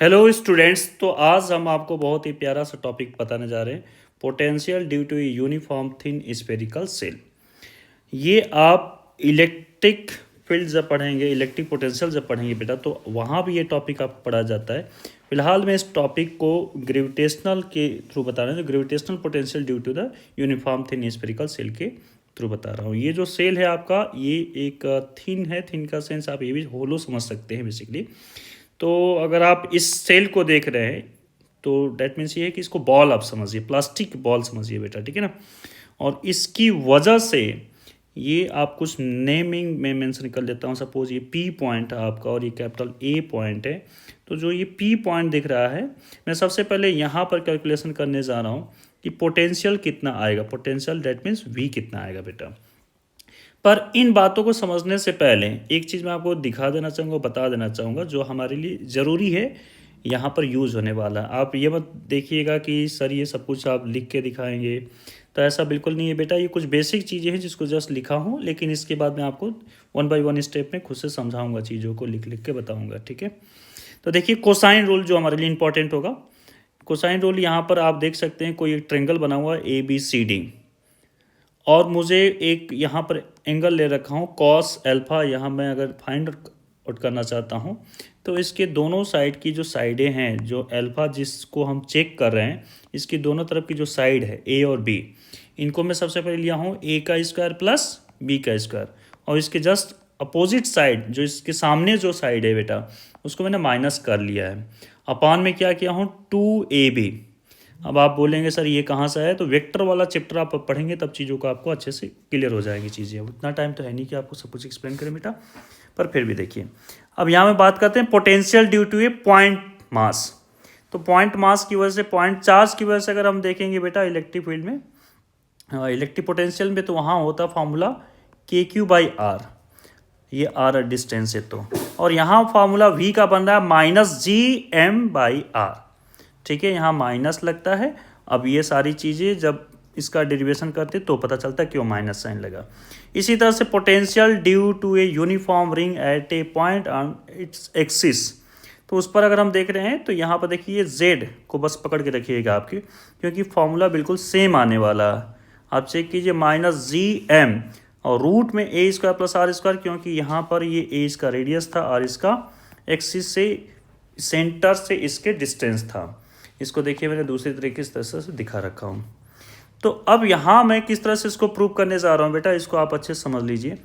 Hello students, तो आज हम आपको बहुत ही प्यारा सा टॉपिक बताने जा रहे हैं। Potential due to uniform thin spherical shell. ये आप इलेक्ट्रिक फील्ड जब पढ़ेंगे, इलेक्ट्रिक पोटेंशियल जब पढ़ेंगे बेटा, तो वहाँ भी ये टॉपिक आपको पढ़ा जाता है। फिलहाल मैं इस टॉपिक को ग्रेविटेशनल के थ्रू बता रहा हूँ, जो gravitational potential due to the uniform thin spherical shell के थ्रू बता रहा हूँ। ये जो सेल है आपका, ये एक थिन है। थिन का सेंस आप ये भी होलो समझ सकते हैं बेसिकली। तो अगर आप इस सेल को देख रहे हैं तो डैट मीन्स ये है कि इसको बॉल आप समझिए, प्लास्टिक बॉल समझिए बेटा, ठीक है ना। और इसकी वजह से ये आप कुछ नेमिंग में मेंशन कर लेता हूँ। सपोज ये पी पॉइंट है आपका और ये कैपिटल ए पॉइंट है। तो जो ये पी पॉइंट दिख रहा है, मैं सबसे पहले यहाँ पर कैलकुलेशन करने जा रहा हूँ कि पोटेंशियल कितना आएगा। पोटेंशियल डैट मीन्स वी कितना आएगा बेटा। पर इन बातों को समझने से पहले एक चीज़ मैं आपको दिखा देना चाहूँगा, बता देना चाहूँगा, जो हमारे लिए ज़रूरी है, यहाँ पर यूज़ होने वाला है। आप ये मत देखिएगा कि सर ये सब कुछ आप लिख के दिखाएंगे, तो ऐसा बिल्कुल नहीं है बेटा। ये कुछ बेसिक चीज़ें हैं जिसको जस्ट लिखा हूँ, लेकिन इसके बाद मैं आपको 1 बाय 1 स्टेप में खुद से समझाऊँगा, चीज़ों को लिख लिख के बताऊँगा, ठीक है। तो देखिए कोसाइन रूल जो हमारे लिए इंपॉर्टेंट होगा। कोसाइन रूल यहाँ पर आप देख सकते हैं, कोई एक ट्रेंगल बना हुआ है ABCD, और मुझे एक यहाँ पर एंगल ले रखा हूँ कॉस एल्फा। यहाँ मैं अगर फाइंड आउट करना चाहता हूँ तो इसके दोनों साइड की जो साइडें हैं, जो एल्फा जिसको हम चेक कर रहे हैं, इसकी दोनों तरफ की जो साइड है A और B, इनको मैं सबसे पहले लिया हूँ A का स्क्वायर प्लस B का स्क्वायर, और इसके जस्ट अपोजिट साइड, जो इसके सामने जो साइड है बेटा, उसको मैंने माइनस कर लिया है। अपान में क्या किया हूँ 2AB। अब आप बोलेंगे सर ये कहाँ से है, तो वेक्टर वाला चैप्टर आप पढ़ेंगे तब चीज़ों को आपको अच्छे से क्लियर हो जाएंगी चीज़ें। उतना टाइम तो है नहीं कि आपको सब कुछ एक्सप्लेन करें बेटा, पर फिर भी देखिए। अब यहाँ में बात करते हैं potential due to a point mass. तो पॉइंट मास की वजह से, पॉइंट चार्ज की वजह से अगर हम देखेंगे बेटा इलेक्ट्रिक फील्ड में, इलेक्ट्रिक पोटेंशियल में, तो वहाँ होता फार्मूला KQ/R। ये R डिस्टेंस है तो, और यहाँ फार्मूला V का बन रहा है -GM/R, ठीक है। यहाँ माइनस लगता है। अब ये सारी चीज़ें जब इसका डेरिवेशन करते तो पता चलता है क्यों माइनस साइन लगा। इसी तरह से potential due to a uniform ring at a point on its axis, तो उस पर अगर हम देख रहे हैं तो यहाँ पर देखिए Z को बस पकड़ के रखिएगा आपकी, क्योंकि फॉर्मूला बिल्कुल सेम आने वाला है। आप चेक कीजिए -GM और रूट में A² + R², क्योंकि यहाँ पर ये A इसका रेडियस था और इसका एक्सिस से, सेंटर से इसके डिस्टेंस था। इसको देखिए मैंने दूसरी तरीके से दिखा रखा हूँ। तो अब यहाँ मैं किस तरह से इसको प्रूव करने जा रहा हूँ बेटा, इसको आप अच्छे से समझ लीजिए।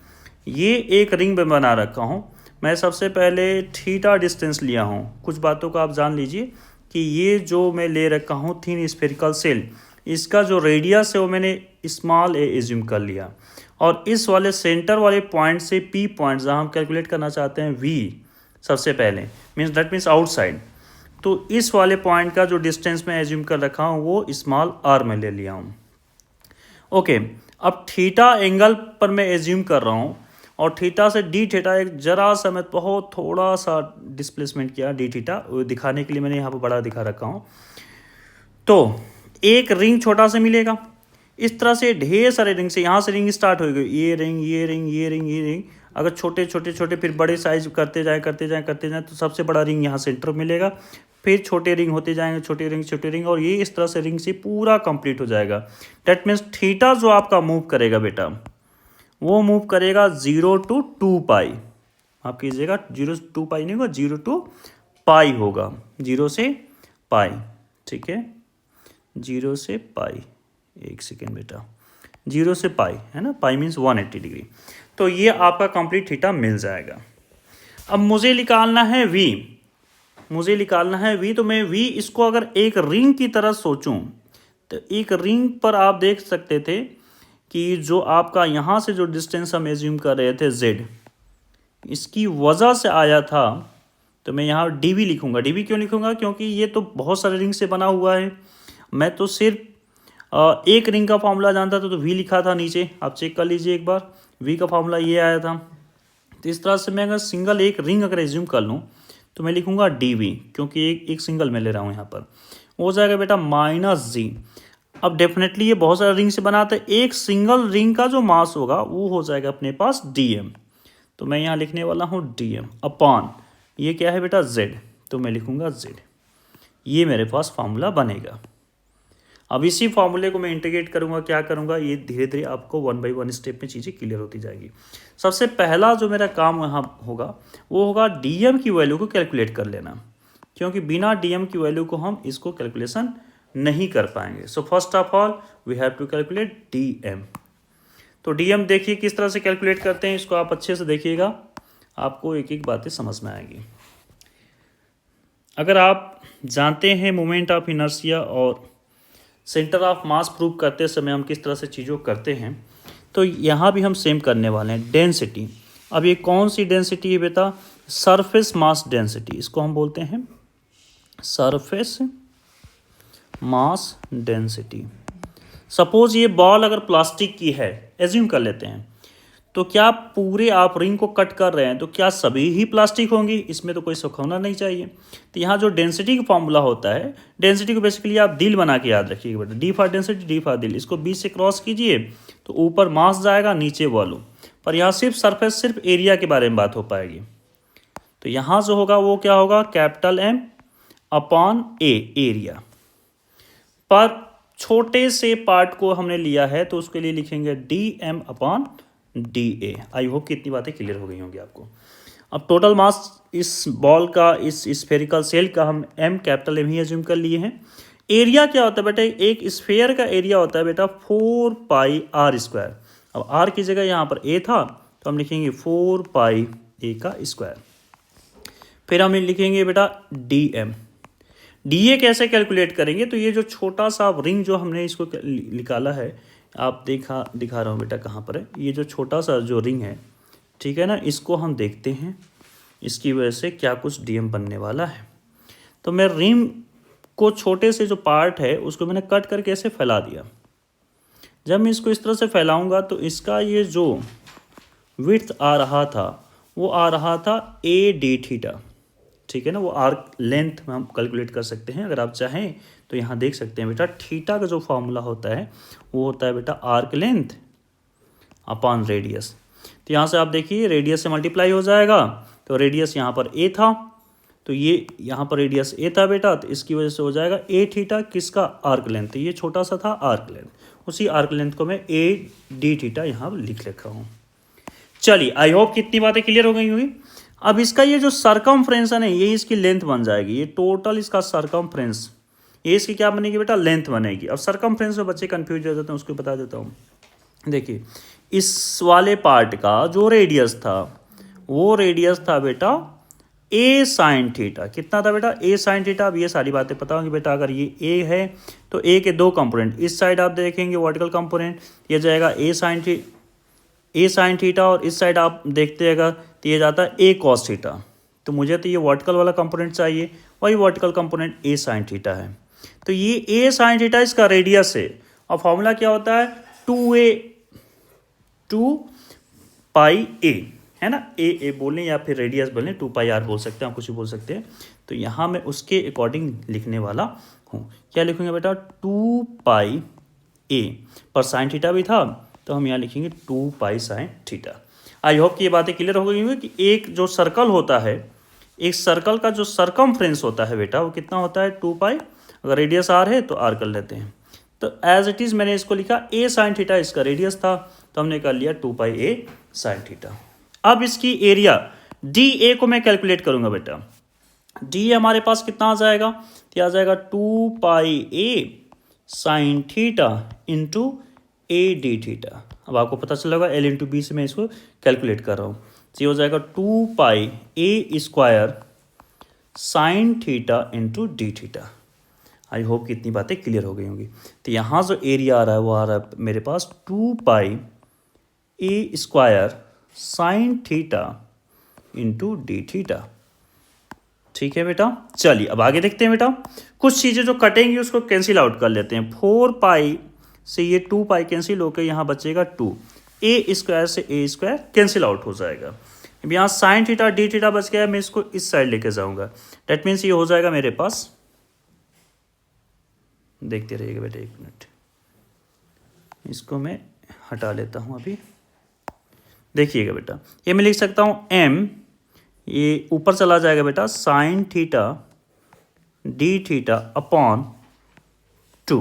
ये एक रिंग में बना रखा हूँ मैं। सबसे पहले थीटा डिस्टेंस लिया हूँ। कुछ बातों को आप जान लीजिए कि ये जो मैं ले रखा हूँ थिन स्फेरिकल सेल, इसका जो रेडियस है वो मैंने स्मॉल a एज्यूम कर लिया, और इस वाले सेंटर वाले पॉइंट से P पॉइंट जहाँ हम कैलकुलेट करना चाहते हैं V, सबसे पहले दैट मीन्स आउटसाइड, तो इस वाले पॉइंट का जो डिस्टेंस मैं एज्यूम कर रखा हूँ वो स्मॉल r में ले लिया हूँ। ओके, अब थीटा एंगल पर मैं एज्यूम कर रहा हूँ, और थीटा से डी थीटा एक जरा सा, मैं बहुत थोड़ा सा डिस्प्लेसमेंट किया डी थीटा दिखाने के लिए, मैंने यहाँ पर बड़ा दिखा रखा हूँ। तो एक रिंग छोटा सा मिलेगा, इस तरह से ढेर सारे रिंग से, यहाँ से रिंग स्टार्ट हो गई, ये रिंग, ये रिंग, ये रिंग, ये रिंग। अगर छोटे छोटे छोटे फिर बड़े साइज करते जाए करते जाए करते जाए, तो सबसे बड़ा रिंग यहाँ सेंटर मिलेगा, फिर छोटे रिंग होते जाएंगे, छोटे रिंग, और ये इस तरह से रिंग से पूरा कंप्लीट हो जाएगा। डैट मीन्स थीटा जो आपका मूव करेगा बेटा, वो मूव करेगा 0 to 2π। आप कीजिएगा 0 to 2π नहीं होगा, 0 to π होगा, 0 से π, ठीक है, 0 से π। एक सेकेंड बेटा, 0 से π है ना, π मीन्स 180 डिग्री। तो ये आपका कंप्लीट थीटा मिल जाएगा। अब मुझे निकालना है V, तो मैं V इसको अगर एक रिंग की तरह सोचूं, तो एक रिंग पर आप देख सकते थे कि जो आपका यहाँ से जो डिस्टेंस हम एज्यूम कर रहे थे Z, इसकी वजह से आया था, तो मैं यहाँ dV लिखूंगा। dV क्यों लिखूंगा, क्योंकि ये तो बहुत सारे रिंग से बना हुआ है। मैं तो सिर्फ एक रिंग का फॉर्मूला जानता था, तो V लिखा था नीचे, आप चेक कर लीजिए एक बार, V का फॉर्मूला ये आया था। तो इस तरह से मैं अगर सिंगल एक रिंग अगर एज्यूम कर लूँ, तो मैं लिखूंगा dV, क्योंकि एक सिंगल में ले रहा हूँ यहाँ पर, हो जाएगा बेटा -G। अब डेफिनेटली ये बहुत सारे रिंग से बना था, एक सिंगल रिंग का जो मास होगा वो हो जाएगा अपने पास dm। तो मैं यहाँ लिखने वाला हूँ dm अपॉन, ये क्या है बेटा Z, तो मैं लिखूंगा Z। ये मेरे पास फार्मूला बनेगा। अब इसी फार्मूले को मैं इंटीग्रेट करूंगा, क्या करूंगा, ये धीरे धीरे आपको 1 बाई 1 स्टेप में चीज़ें क्लियर होती जाएगी। सबसे पहला जो मेरा काम यहाँ होगा वो होगा डीएम की वैल्यू को कैलकुलेट कर लेना, क्योंकि बिना डीएम की वैल्यू को हम इसको कैलकुलेशन नहीं कर पाएंगे। So first of all we have to calculate dm. तो डीएम देखिए किस तरह से कैलकुलेट करते हैं, इसको आप अच्छे से देखिएगा, आपको एक एक बातें समझ में आएगी। अगर आप जानते हैं मोमेंट ऑफ इनर्शिया और सेंटर ऑफ मास प्रूव करते समय हम किस तरह से चीज़ों करते हैं, तो यहाँ भी हम सेम करने वाले हैं। डेंसिटी, अब ये कौन सी डेंसिटी है बेटा, सरफेस मास डेंसिटी, इसको हम बोलते हैं सरफेस मास डेंसिटी। सपोज ये बॉल अगर प्लास्टिक की है, एज्यूम कर लेते हैं, तो क्या पूरे आप रिंग को कट कर रहे हैं तो क्या सभी ही प्लास्टिक होंगी, इसमें तो कोई शक होना नहीं चाहिए। तो यहाँ जो डेंसिटी का फॉर्मूला होता है, डेंसिटी को बेसिकली आप दिल बना के याद रखिएगा बेटा, D for density, D for दिल, इसको 20 से क्रॉस कीजिए तो ऊपर मास जाएगा, नीचे वॉल्यूम, पर यहाँ सिर्फ सरफेस, सिर्फ एरिया के बारे में बात हो पाएगी। तो यहाँ जो होगा वो क्या होगा, कैपिटल एम अपॉन ए, एरिया। पर छोटे से पार्ट को हमने लिया है तो उसके लिए लिखेंगे d m upon d a. I hope कि इतनी बातें क्लियर हो गई होंगी आपको। अब टोटल मास इस बॉल का, इस स्फेरिकल सेल का हम एम, कैपिटल एम ही एज्यूम कर लिए हैं। एरिया क्या होता है बेटा, एक स्फेयर का एरिया होता है बेटा 4 पाई आर स्क्वायर। अब आर की जगह यहाँ पर ए था तो हम लिखेंगे 4 पाई ए का स्क्वायर। फिर हम लिखेंगे बेटा डी एम। डी ए कैसे कैलकुलेट करेंगे, तो ये जो छोटा सा रिंग जो हमने इसको निकाला है, आप दिखा रहा हूँ बेटा कहाँ पर है, ये जो छोटा सा जो रिंग है, ठीक है ना, इसको हम देखते हैं इसकी वजह से क्या कुछ डीएम बनने वाला है। तो मैं रिंग को छोटे से जो पार्ट है उसको मैंने कट करके ऐसे फैला दिया। जब मैं इसको इस तरह से फैलाऊंगा तो इसका ये जो विड्थ आ रहा था वो आ रहा था ए डी थीटा, ठीक है ना, वो आर्क लेंथ में हम कैलकुलेट कर सकते हैं। अगर आप चाहें तो यहाँ देख सकते हैं बेटा, थीटा का जो फॉर्मूला होता है वो होता है बेटा आर्क लेंथ अपॉन रेडियस। तो यहाँ से आप देखिए रेडियस से मल्टीप्लाई हो जाएगा, तो रेडियस यहाँ पर ए था, तो ये यहाँ पर रेडियस ए था बेटा, तो इसकी वजह से हो जाएगा ए थीटा, किसका, आर्क लेंथ, तो ये छोटा सा था आर्क लेंथ, उसी आर्क लेंथ को मैं ए डी थीटा यहाँ लिख रखा हूँ। चलिए आई होप कितनी बातें क्लियर हो गई होंगी। अब इसका ये जो सरकमफ्रेंस है ये इसकी लेंथ बन जाएगी, ये टोटल इसका सरकमफ्रेंस, ये इसकी क्या बनेगी बेटा, लेंथ बनेगी। अब सरकमफ्रेंस में बच्चे कंफ्यूज हो जाते हैं, उसको बता देता हूँ। देखिए इस वाले पार्ट का जो रेडियस था वो रेडियस था बेटा ए साइन थीटा, कितना था बेटा, ए साइन थीटा। अब ये सारी बातें पता होंगी बेटा, अगर ये ए है तो ए के दो कंपोनेंट, इस साइड आप देखेंगे वर्टिकल कंपोनेंट, ये जाएगा ए साइन थीटा, और इस साइड आप देखते हैं तो ये जाता है ए कॉस थीटा। तो मुझे तो ये वर्टिकल वाला कंपोनेंट चाहिए, वही वर्टिकल कंपोनेंट ए साइन थीटा है। तो ये ए साइन थीटा इसका रेडियस है, और फॉर्मूला क्या होता है 2 पाई ए, है ना, ए बोलें या फिर रेडियस बोलें, 2 पाई आर बोल सकते हैं, आप कुछ भी बोल सकते हैं। तो यहाँ मैं उसके अकॉर्डिंग लिखने वाला हूँ। क्या लिखूँगा बेटा, 2 पाई ए, पर साइन थीटा भी था तो हम यहाँ लिखेंगे 2 pi sine theta. I hope कि ये बातें क्लियर हो गई होंगी कि एक जो सर्कल होता है, एक सर्कल का जो सरकमफ्रेंस होता है बेटा वो कितना होता है 2 पाई, अगर रेडियस आर है तो आर कर लेते हैं। तो एज इट इज़ मैंने इसको लिखा ए साइन थीटा, इसका रेडियस था तो हमने कर लिया 2 पाई ए साइन थीटा। अब इसकी एरिया डी ए को मैं कैलकुलेट करूंगा बेटा, डी हमारे पास कितना आ जाएगा, तो आ जाएगा 2 pi a sine theta into a d theta. अब आपको पता चल होगा एल इंटू बी से मैं इसको कैलकुलेट कर रहा हूँ, तो ये हो जाएगा 2 pi a square sine theta into d theta. I hope कि इतनी बातें क्लियर हो गई होंगी। तो यहाँ जो एरिया आ रहा है वो आ रहा है मेरे पास 2 pi a square sine theta into d theta. ठीक है बेटा, चलिए अब आगे देखते हैं बेटा, कुछ चीज़ें जो कटेंगी उसको कैंसिल आउट कर लेते हैं। 4 पाई से ये 2 पाई कैंसिल होकर यहाँ बचेगा 2, ए स्क्वायर से ए स्क्वायर कैंसिल आउट हो जाएगा। अब यहाँ साइन थीटा डी थीटा बच गया, मैं इसको इस साइड लेके जाऊँगा, डेट मीन्स ये हो जाएगा मेरे पास, देखते रहिएगा बेटा एक मिनट, इसको मैं हटा लेता हूँ अभी। देखिएगा बेटा ये मैं लिख सकता हूँ एम, ये ऊपर चला जाएगा बेटा sign theta d theta upon 2।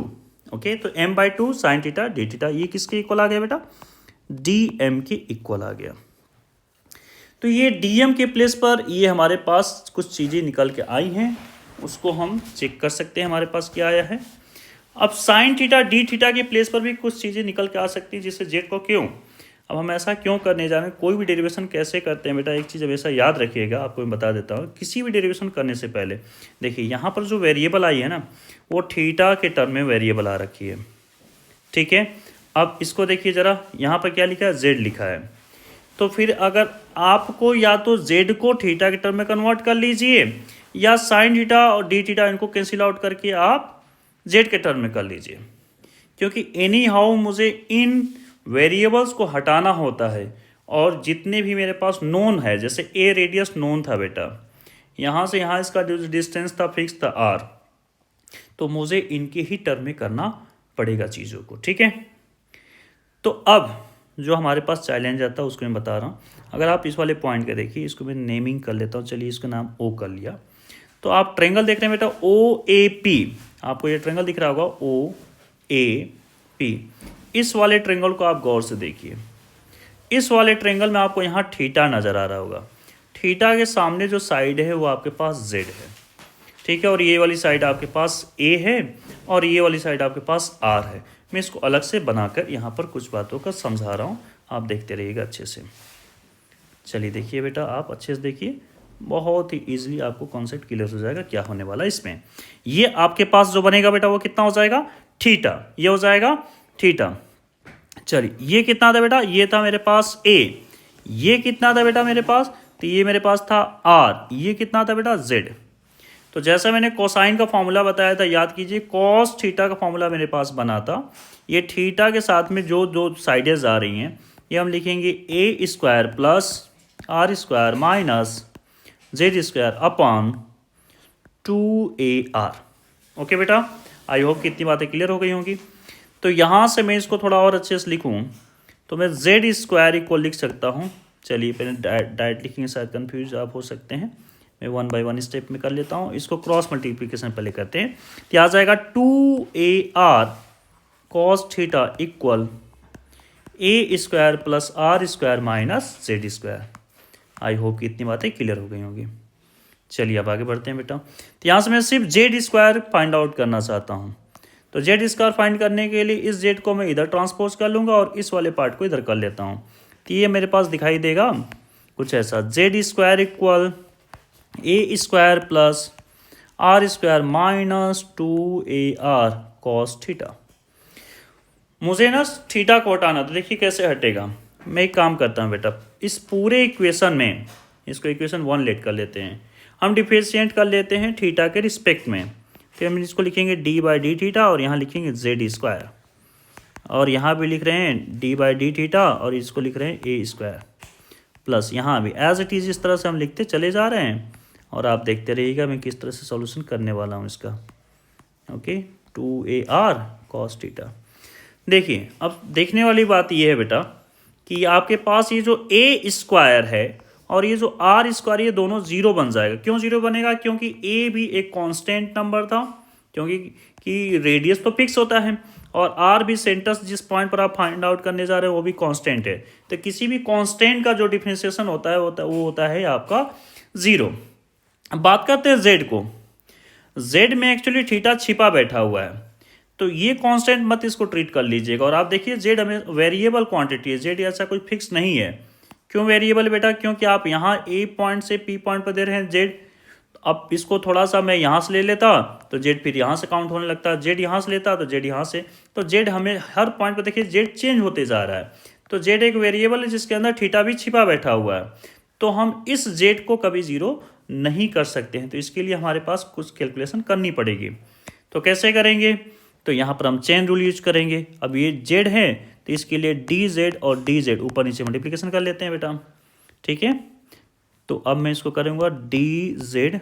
Okay, तो m/2 sign theta d theta, ये किसके इक्वल आ गया बेटा? dm के इक्वल आ गया। तो ये dm के प्लेस पर ये हमारे पास कुछ चीज़ें निकल के आई हैं, उसको हम चेक कर सकते हैं हमारे पास क्या आया है। अब साइन थीटा डी थीटा के प्लेस पर भी कुछ चीज़ें निकल के आ सकती हैं, जिससे जेड को क्यों, अब हम ऐसा क्यों करने जा रहे हैं, कोई भी डेरिवेशन कैसे करते हैं बेटा, एक चीज़ हमेशा याद रखिएगा, आपको मैं बता देता हूँ। किसी भी डेरिवेशन करने से पहले देखिए यहाँ पर जो वेरिएबल आई है ना, वो थीटा के टर्म में वेरिएबल आ रखी है, ठीक है। अब इसको देखिए ज़रा, यहाँ पर क्या लिखा है? जेड लिखा है। तो फिर अगर आपको या तो जेड को थीटा के टर्म में कन्वर्ट कर लीजिए, या साइन थीटा और डी थीटा इनको कैंसिल आउट करके आप जेड के टर्म में कर लीजिए, क्योंकि एनी हाउ मुझे इन वेरिएबल्स को हटाना होता है। और जितने भी मेरे पास नोन है, जैसे ए रेडियस नोन था बेटा, यहाँ से यहाँ इसका जो डिस्टेंस था फिक्स था आर, तो मुझे इनके ही टर्म में करना पड़ेगा चीज़ों को, ठीक है। तो अब जो हमारे पास चैलेंज आता है उसको मैं बता रहा हूँ। अगर आप इस वाले पॉइंट का देखिए, इसको मैं नेमिंग कर लेता हूँ, चलिए इसका नाम ओ कर लिया। तो आप ट्रेंगल देख रहे हैं बेटा ओ ए पी, आपको ये ट्रेंगल दिख रहा होगा ओ ए पी। इस वाले ट्रेंगल को आप गौर से देखिए, इस वाले ट्रेंगल में आपको यहाँ थीटा नज़र आ रहा होगा। थीटा के सामने जो साइड है वो आपके पास जेड है, ठीक है, और ये वाली साइड आपके पास ए है, और ये वाली साइड आपके पास आर है। मैं इसको अलग से बनाकर यहाँ पर कुछ बातों का समझा रहा हूँ, आप देखते रहिएगा अच्छे से। चलिए देखिए बेटा, आप अच्छे से देखिए, बहुत ही ईजिली आपको कॉन्सेप्ट क्लियर हो जाएगा क्या होने वाला है इसमें। ये आपके पास जो बनेगा बेटा वो कितना हो जाएगा? थीटा, ये हो जाएगा थीटा। चलिए ये कितना था बेटा? ये था मेरे पास ए। ये कितना था बेटा मेरे पास? तो ये मेरे पास था आर। ये कितना था बेटा? जेड। तो जैसा मैंने कोसाइन का फॉर्मूला बताया था, याद कीजिए, कॉस थीटा का फॉर्मूला मेरे पास बना था। ये थीटा के साथ में जो दो साइडेज आ रही हैं, ये हम लिखेंगे a square plus r square minus z square upon 2AR। Okay बेटा, आई होप कि इतनी बातें क्लियर हो गई होंगी। तो यहाँ से मैं इसको थोड़ा और अच्छे से लिखूँ तो मैं जेड स्क्वायर इक्वल लिख सकता हूँ। चलिए पहले डायरेक्ट लिखेंगे, शायद कन्फ्यूज आप हो सकते हैं, मैं 1 बाय 1 स्टेप में कर लेता हूँ। इसको क्रॉस मल्टीप्लिकेशन पहले करते हैं, तो आ जाएगा 2AR cos theta equal a square plus r square minus z square. I hope कि इतनी बातें क्लियर हो गई होंगी। चलिए अब आगे बढ़ते हैं बेटा। तो यहाँ से मैं सिर्फ जेड स्क्वायर फाइंड आउट करना चाहता हूँ। तो जेड स्क्वायर फाइंड करने के लिए इस जेड को मैं इधर ट्रांसपोज कर लूँगा और इस वाले पार्ट को इधर कर लेता हूँ। तो ये मेरे पास दिखाई देगा कुछ ऐसा, z square equal a square plus r square minus 2AR cos theta. मुझे ना थीटा को हटाना, तो देखिए कैसे हटेगा। मैं एक काम करता हूँ बेटा, इस पूरे इक्वेशन में इसको इक्वेशन 1 लेट कर लेते हैं, हम डिफरेंशिएट कर लेते हैं थीटा के रिस्पेक्ट में। फिर हम इसको लिखेंगे डी बाई डी थीटा और यहाँ लिखेंगे जेड स्क्वायर, और यहाँ भी लिख रहे हैं डी बाई डी थीटा और इसको लिख रहे हैं ए स्क्वायर प्लस यहाँ भी एज इट इज़ इस तरह से हम लिखते चले जा रहे हैं। और आप देखते रहिएगा मैं किस तरह से सॉल्यूशन करने वाला हूँ इसका। Okay, 2AR cos theta. देखिए अब देखने वाली बात यह है बेटा कि आपके पास ये जो ए स्क्वायर है और ये जो आर स्क्वायर, ये दोनों जीरो बन जाएगा। क्यों जीरो बनेगा? क्योंकि ए भी एक कांस्टेंट नंबर था, क्योंकि रेडियस तो फिक्स होता है, और आर भी सेंटर जिस पॉइंट पर आप फाइंड आउट करने जा रहे हो वो भी कांस्टेंट है। तो किसी भी कांस्टेंट का जो डिफरेंशिएशन होता है वो होता है आपका जीरो। अब बात करते हैं जेड को। जेड में एक्चुअली थीटा छिपा बैठा हुआ है, तो ये कांस्टेंट मत इसको ट्रीट कर लीजिएगा। और आप देखिए जेड हमें वेरिएबल क्वांटिटी है, जेड ऐसा कोई फिक्स नहीं है। क्यों वेरिएबल बेटा? क्योंकि आप यहाँ ए पॉइंट से पी पॉइंट पर दे रहे हैं जेड। अब इसको थोड़ा सा मैं यहाँ से ले लेता तो जेड फिर यहाँ से काउंट होने लगता, जेड यहाँ से लेता तो जेड यहाँ से, तो जेड हमें हर पॉइंट पर देखिए जेड चेंज होते जा रहा है। तो जेड एक वेरिएबल है जिसके अंदर थीटा भी छिपा बैठा हुआ है, तो हम इस जेड को कभी जीरो नहीं कर सकते हैं। तो इसके लिए हमारे पास कुछ कैलकुलेशन करनी पड़ेगी। तो कैसे करेंगे? तो यहाँ पर हम चेन रूल यूज करेंगे। अब ये जेड है तो इसके लिए डी जेड और डी जेड ऊपर नीचे मल्टीप्लिकेशन कर लेते हैं बेटा, ठीक है। तो अब मैं इसको करूँगा डी जेड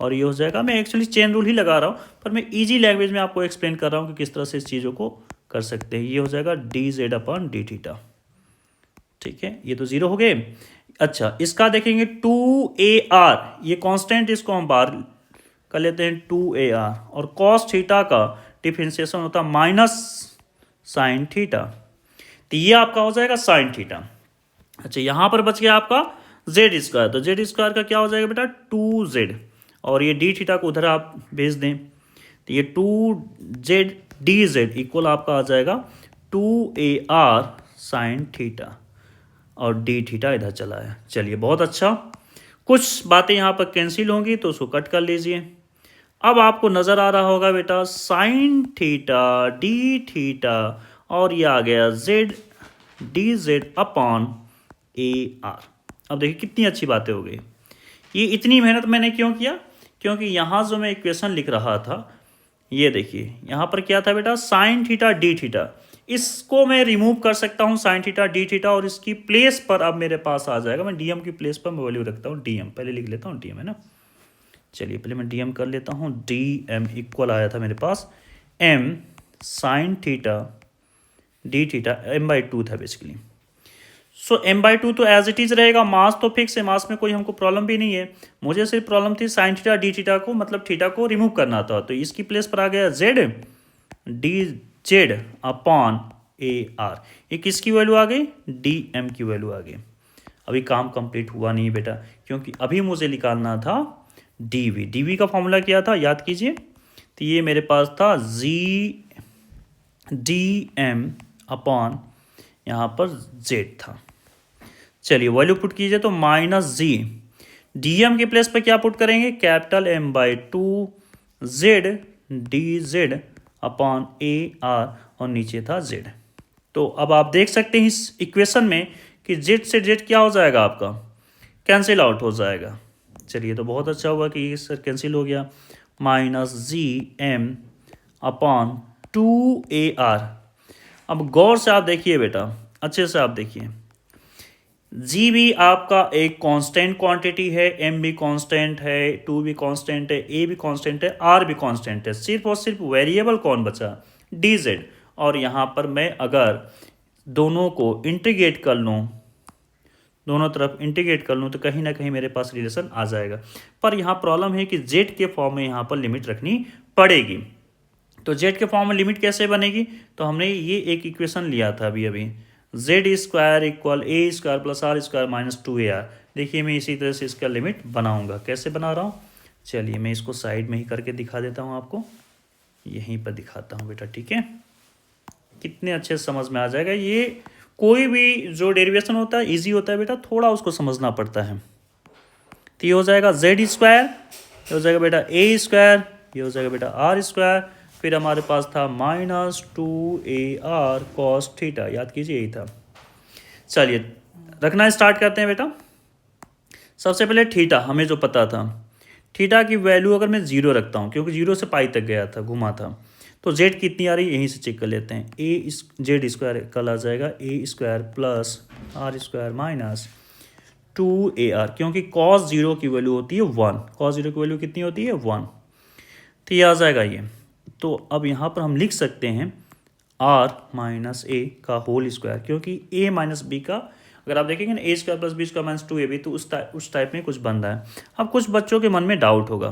और ये हो जाएगा, मैं एक्चुअली चेन रूल ही लगा रहा हूँ पर मैं इजी लैंग्वेज में आपको एक्सप्लेन कर रहा हूँ कि किस तरह से इस चीज़ों को कर सकते हैं। ये हो जाएगा D Z upon D theta, ठीक है। ये तो जीरो हो गए। अच्छा, इसका देखेंगे 2AR, ये कांस्टेंट, इसको हम बाहर कर लेते हैं 2AR, और कॉस थीटा का डिफरेंशिएशन होता है माइनस साइन थीटा, तो ये आपका हो जाएगा साइन थीटा। अच्छा, यहाँ पर बच गया आपका जेड स्क्वायर, तो जेड स्क्वायर का क्या हो जाएगा बेटा 2Z, और ये डी थीटा को उधर आप भेज दें, तो ये 2ZDZ इक्वल आपका आ जाएगा 2AR साइन थीटा, और डी थीटा इधर चला है। चलिए बहुत अच्छा, कुछ बातें यहाँ पर कैंसिल होंगी तो उसको कट कर लीजिए। अब आपको नज़र आ रहा होगा बेटा साइन थीटा डी थीटा, और ये आ गया ZDZ अपॉन AR। अब देखिए कितनी अच्छी बातें हो गई। ये इतनी मेहनत मैंने क्यों किया, क्योंकि यहाँ जो मैं इक्वेशन लिख रहा था, ये देखिए यहाँ पर क्या था बेटा साइन थीटा डी थीटा, इसको मैं रिमूव कर सकता हूँ साइन थीटा डी थीटा, और इसकी प्लेस पर अब मेरे पास आ जाएगा, मैं डीएम की प्लेस पर मैं वैल्यू रखता हूँ डीएम, पहले लिख लेता हूँ डीएम, है ना। चलिए पहले मैं डीएम कर लेता हूँ, डीएम इक्वल आया था मेरे पास m sine theta d theta, m/2 था बेसिकली। सो m/2 तो एज इट इज रहेगा, मास तो फिक्स है, मास में कोई हमको प्रॉब्लम भी नहीं है, मुझे सिर्फ प्रॉब्लम थी साइन थीटा डी थीटा को, मतलब थीटा को रिमूव करना था, तो इसकी प्लेस पर आ गया ZDZ अपॉन AR। ये किसकी वैल्यू आ गई, DM की वैल्यू आ गई। अभी काम कंप्लीट हुआ नहीं बेटा, क्योंकि अभी मुझे निकालना था DV का फॉर्मूला क्या था याद कीजिए, तो ये मेरे पास था ZDM अपॉन यहाँ पर Z था। चलिए वैल्यू पुट कीजिए, तो -G, DM के प्लेस पे क्या पुट करेंगे, capital M/2 ZDZ upon AR, और नीचे था Z। तो अब आप देख सकते हैं इस इक्वेशन में कि Z से Z क्या हो जाएगा, आपका कैंसिल आउट हो जाएगा। चलिए तो बहुत अच्छा हुआ कि ये सर कैंसिल हो गया, -GM अपॉन 2AR। अब गौर से आप देखिए बेटा, अच्छे से आप देखिए, जी भी आपका एक कांस्टेंट क्वांटिटी है, एम भी कांस्टेंट है, 2 भी कांस्टेंट है, ए भी कांस्टेंट है, आर भी कांस्टेंट है, सिर्फ और सिर्फ वेरिएबल कौन बचा, DZ। और यहाँ पर मैं अगर दोनों को इंटीग्रेट कर लूँ, दोनों तरफ इंटीग्रेट कर लूँ, तो कहीं ना कहीं मेरे पास रिलेशन आ जाएगा। पर यहाँ प्रॉब्लम है कि Z के फॉर्म में यहाँ पर लिमिट रखनी पड़ेगी। तो Z के फॉर्म में लिमिट कैसे बनेगी, तो हमने ये एक इक्वेशन लिया था अभी Z square equal A square plus R square minus 2AR। देखिए मैं इसी तरह से इसका लिमिट बनाऊंगा, कैसे बना रहा हूँ, चलिए मैं इसको साइड में ही करके दिखा देता हूँ आपको, यहीं पर दिखाता हूँ बेटा, ठीक है, कितने अच्छे से समझ में आ जाएगा। ये कोई भी जो डेरिवेशन होता है ईजी होता है बेटा, थोड़ा उसको समझना पड़ता है। तो ये हो जाएगा Z स्क्वायर, ये हो जाएगा बेटा A स्क्वायर, ये हो जाएगा बेटा R स्क्वायर, फिर हमारे पास था -2AR कॉस थीटा, याद कीजिए यही था। चलिए रखना स्टार्ट करते हैं बेटा। सबसे पहले थीटा हमें जो पता था, थीटा की वैल्यू अगर मैं 0 रखता हूँ, क्योंकि 0 से पाई तक गया था, घुमा था, तो Z कितनी आ रही है यहीं से चेक कर लेते हैं। Z स्क्वायर कल आ जाएगा A square plus R square minus 2AR, क्योंकि कॉस 0 की वैल्यू होती है 1, कॉस 0 की वैल्यू कितनी होती है 1, तो ये आ जाएगा ये। तो अब यहाँ पर हम लिख सकते हैं R माइनस A का होल स्क्वायर, क्योंकि A माइनस B का अगर आप देखेंगे ना A square plus B square minus 2AB, तो उस टाइप में कुछ बन रहा है। अब कुछ बच्चों के मन में डाउट होगा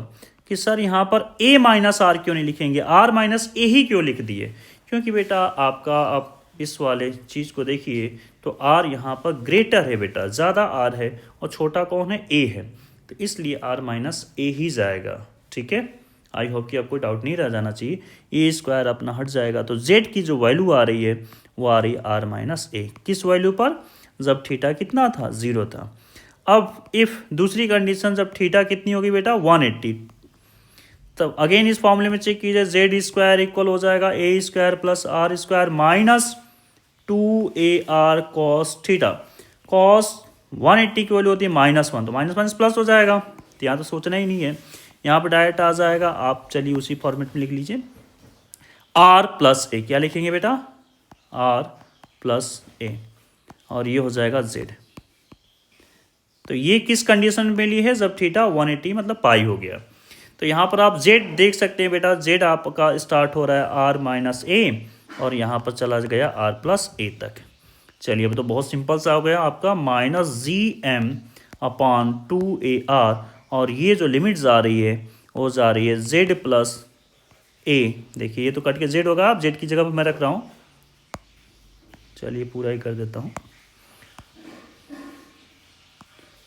कि सर यहाँ पर A माइनस R क्यों नहीं लिखेंगे, R माइनस A ही क्यों लिख दिए, क्योंकि बेटा आपका आप इस वाले चीज़ को देखिए तो R यहाँ पर ग्रेटर है बेटा, ज़्यादा R है, और छोटा कौन है A है, तो इसलिए R माइनस A ही जाएगा, ठीक है। आई होप कि आपको डाउट नहीं रह जाना चाहिए। ए स्क्वायर अपना हट जाएगा, तो Z की जो वैल्यू आ रही है वो आ रही है R माइनस A, किस वैल्यू पर, जब थीटा कितना था 0 था। अब इफ़ दूसरी कंडीशन जब थीटा कितनी होगी बेटा 180, तब अगेन इस फॉर्मूले में चेक कीजिए, Z स्क्वायर इक्वल हो जाएगा A square plus R square minus 2AR cos theta. Cos 180 की वैल्यू होती है -1, तो माइनस माइनस प्लस हो जाएगा, तो यहाँ तो सोचना ही नहीं है, यहाँ पर डायरेक्ट आ जाएगा। आप चलिए उसी फॉर्मेट में लिख लीजिए, R प्लस A, क्या लिखेंगे बेटा R प्लस A, और ये हो जाएगा Z। तो ये किस कंडीशन में ली है, जब थीटा 180 मतलब पाई हो गया। तो यहाँ पर आप Z देख सकते हैं बेटा, Z आपका स्टार्ट हो रहा है R माइनस A, और यहाँ पर चला गया R प्लस A तक। चलिए अब तो बहुत सिंपल सा हो गया आपका -GM अपॉन 2AR, और ये जो लिमिट्स आ रही है वो जा रही है z प्लस ए। देखिए ये तो कट के z होगा, अब z की जगह पर मैं रख रहा हूँ, चलिए पूरा ही कर देता हूँ।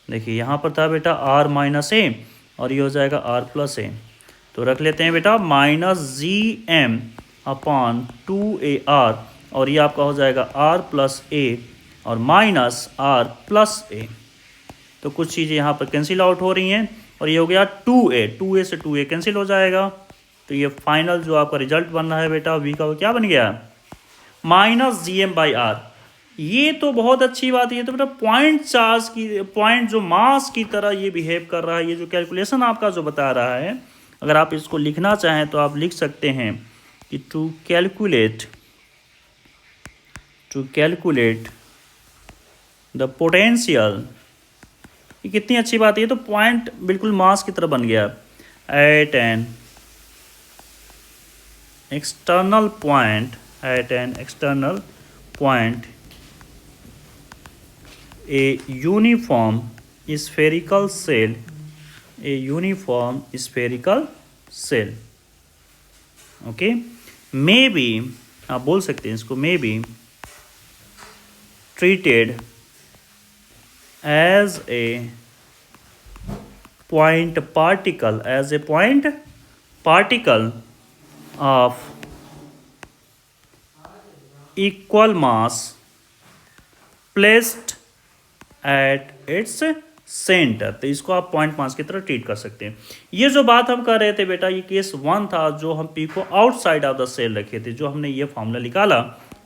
देखिए यहाँ पर था बेटा r माइनस ए और ये हो जाएगा r प्लस ए, तो रख लेते हैं बेटा minus G M upon 2ar और ये आपका हो जाएगा r प्लस ए और माइनस r प्लस ए। तो कुछ चीज़ें यहाँ पर कैंसिल आउट हो रही हैं और ये हो गया 2a से 2a कैंसिल हो जाएगा। तो ये फाइनल जो आपका रिजल्ट बन रहा है बेटा v का, वो क्या बन गया, minus G M by r. ये तो बहुत अच्छी बात है, ये तो बेटा पॉइंट चार्ज की, पॉइंट जो मास की तरह ये बिहेव कर रहा है। ये जो कैलकुलेशन आपका जो बता रहा है, अगर आप इसको लिखना चाहें तो आप लिख सकते हैं कि टू कैलकुलेट द पोटेंशियल। ये कितनी अच्छी बात है, ये तो पॉइंट बिल्कुल मास की तरह बन गया। At an external point a uniform spherical cell, okay, may be, आप बोल सकते हैं इसको, may be treated as a point particle of equal mass placed at its centre. तो इसको आप पॉइंट मास की तरह ट्रीट कर सकते हैं। ये जो बात हम कर रहे थे बेटा, ये केस 1 था, जो हम पी को आउटसाइड ऑफ द सेल रखे थे, जो हमने ये फॉर्मूला निकाला,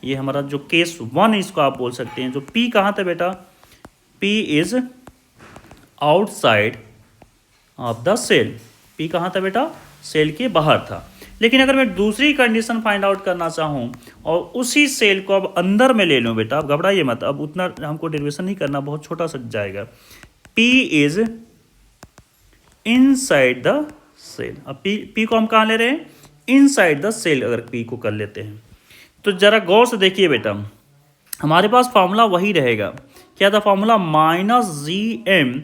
ये हमारा जो केस 1 इसको आप बोल सकते हैं। जो पी कहाँ था बेटा, P is outside of the shell. P कहाँ था बेटा, सेल के बाहर था। लेकिन अगर मैं दूसरी कंडीशन फाइंड आउट करना चाहूँ और उसी सेल को अब अंदर में ले लूँ बेटा, अब घबराइए मत, अब उतना हमको डेरिवेशन नहीं करना, बहुत छोटा सा जाएगा। P is inside the shell. अब P को हम कहाँ ले रहे हैं, इनसाइड द सेल। अगर P को कर लेते हैं तो जरा गौर से देखिए बेटा, हमारे पास फॉर्मूला वही रहेगा। क्या था formula, minus G M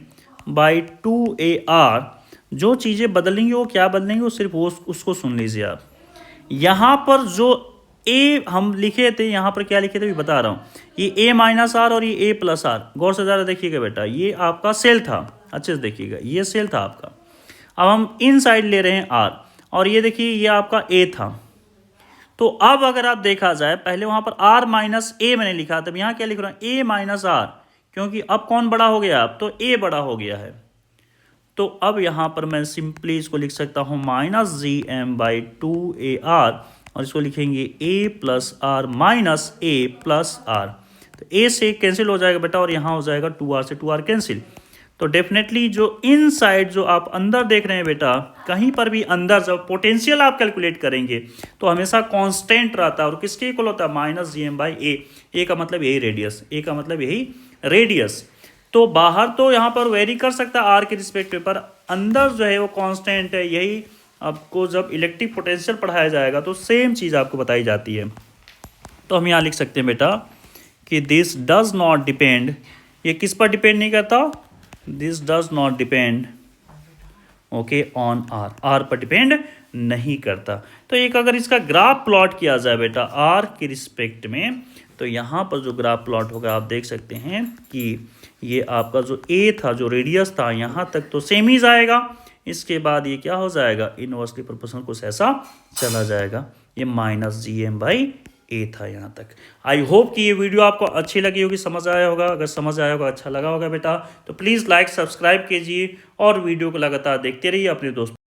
by 2ar। जो चीज़ें बदलेंगी वो क्या बदलेंगी, वो सिर्फ वो उसको सुन लीजिए आप। यहाँ पर जो a हम लिखे थे, यहाँ पर क्या लिखे थे भी बता रहा हूँ, ये a माइनस आर और ये a प्लस आर। गौर से ज़रा देखिएगा बेटा, ये आपका सेल था, अच्छे से देखिएगा, ये सेल था आपका। अब हम इन साइड ले रहे हैं r और ये देखिए ये आपका a था। तो अब अगर आप देखा जाए, पहले वहाँ पर r माइनस a मैंने लिखा, तब यहाँ क्या लिख रहा हूँ, a माइनस आर, क्योंकि अब कौन बड़ा हो गया, अब तो a बड़ा हो गया है। तो अब यहाँ पर मैं सिंपली इसको लिख सकता हूँ minus G M by 2ar और इसको लिखेंगे a plus r minus a plus r. तो a से कैंसिल हो जाएगा बेटा और यहाँ हो जाएगा 2r से 2r कैंसिल। तो डेफिनेटली जो इन साइड जो आप अंदर देख रहे हैं बेटा, कहीं पर भी अंदर जब पोटेंशियल आप कैलकुलेट करेंगे तो हमेशा कांस्टेंट रहता है और किसके इक्वल होता है, माइनस जी एम बाई ए का मतलब यही रेडियस, ए का मतलब यही रेडियस। तो बाहर तो यहाँ पर वेरी कर सकता है आर के रिस्पेक्ट में, पर अंदर जो है वो कांस्टेंट है। यही आपको जब इलेक्ट्रिक पोटेंशियल पढ़ाया जाएगा तो सेम चीज़ आपको बताई जाती है। तो हम यहाँ लिख सकते हैं बेटा कि दिस डज नॉट डिपेंड, ये किस पर डिपेंड नहीं करता, this does not depend okay on r पर डिपेंड नहीं करता। तो एक अगर इसका ग्राफ प्लॉट किया जाए बेटा आर के रिस्पेक्ट में, तो यहाँ पर जो ग्राफ प्लॉट होगा आप देख सकते हैं कि ये आपका जो ए था, जो रेडियस था, यहाँ तक तो सेम ही जाएगा। इसके बाद ये क्या हो जाएगा, इनवर्सली प्रोपोर्शनल कुछ ऐसा चला जाएगा। ये माइनस जी एम बाई ए था यहाँ तक। आई होप कि ये वीडियो आपको अच्छी लगी होगी, समझ आया होगा। अगर समझ आया होगा, अच्छा लगा होगा बेटा, तो प्लीज़ लाइक सब्सक्राइब कीजिए और वीडियो को लगातार देखते रहिए अपने दोस्तों।